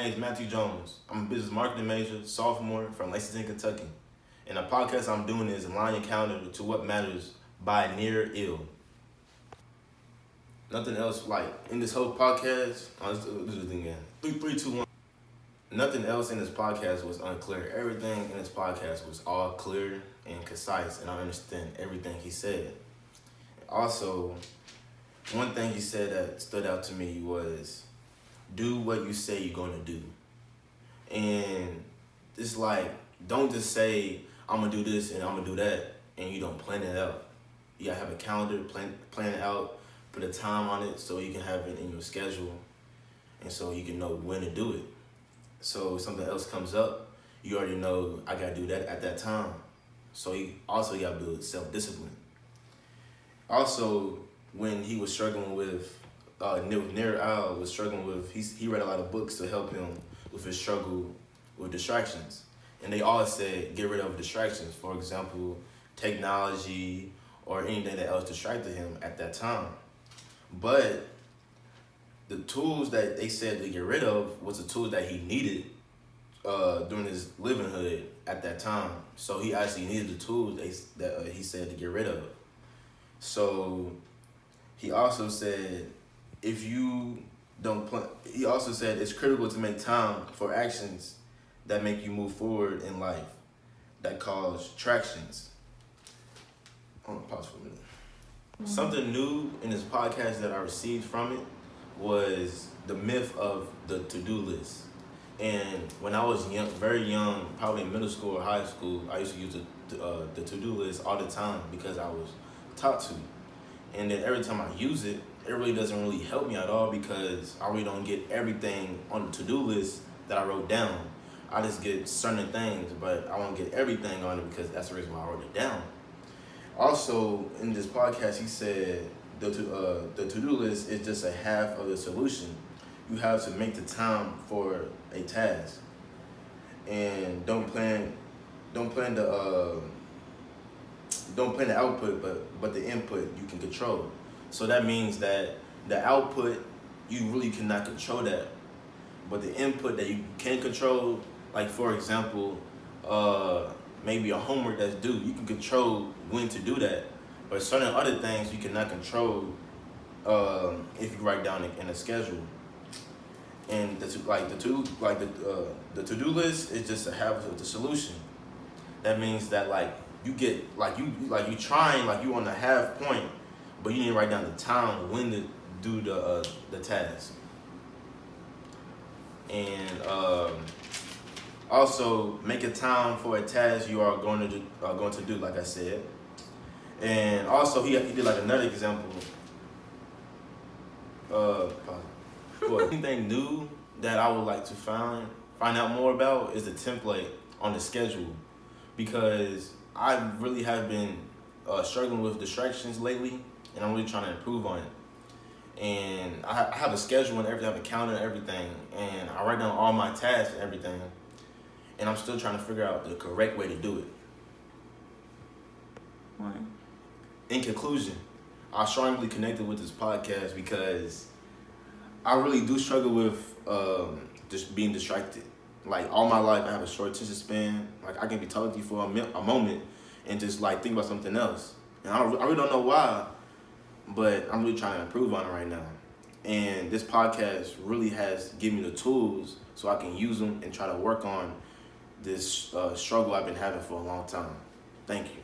name is Matthew Jones. I'm a business marketing major, sophomore from Lexington, Kentucky. And the podcast I'm doing is Align Your Calendar to What Matters by Near Ill. Nothing else, like, in this whole podcast, let's do this thing again. 3, 2, 1. Nothing else in this podcast was unclear. Everything in this podcast was all clear and concise, and I understand everything he said. Also, one thing he said that stood out to me was, do what you say you're gonna do. And it's like, don't just say, I'm gonna do this and I'm gonna do that, and you don't plan it out. You gotta have a calendar, plan it out, put a time on it so you can have it in your schedule, and so you can know when to do it. So if something else comes up, you already know I gotta do that at that time. So you gotta build self-discipline. Also, when he was struggling with, Nir Al was struggling with, he read a lot of books to help him with his struggle with distractions. And they all said, get rid of distractions. For example, technology or anything that else distracted him at that time. But the tools that they said to get rid of was the tools that he needed during his livinghood at that time. So he actually needed the tools that he said to get rid of. So he also said, he also said it's critical to make time for actions that make you move forward in life, that cause tractions. I'm gonna pause for a minute. Mm-hmm. Something new in this podcast that I received from it was the myth of the to-do list. And when I was young, very young, probably in middle school or high school, I used to use the to-do list all the time because I was taught to. And then every time I use it, it really doesn't really help me at all because I really don't get everything on the to-do list that I wrote down. I just get certain things, but I won't get everything on it because that's the reason why I wrote it down. Also, in this podcast, he said the to-do list is just a half of the solution. You have to make the time for a task, and don't plan the output, but the input you can control. So that means that the output, you really cannot control that. But the input that you can control, like for example, maybe a homework that's due, you can control when to do that. But certain other things you cannot control if you write down in a schedule. And the to-do list is just a half of the solution. That means that you trying, you on the half point, but you didn't write down the time when to do the task. And also make a time for a task you are going to do, like I said. And also he did another example. Anything new that I would like to find out more about is the template on the schedule, because I really have been struggling with distractions lately, and I'm really trying to improve on it. And I have a schedule and everything, I have a calendar and everything, and I write down all my tasks and everything, and I'm still trying to figure out the correct way to do it. Why? In conclusion, I strongly connected with this podcast because I really do struggle with just being distracted. Like all my life, I have a short attention span. Like I can be talking to you for a moment and just think about something else. And I really don't know why, but I'm really trying to improve on it right now. And this podcast really has given me the tools so I can use them and try to work on this struggle I've been having for a long time. Thank you.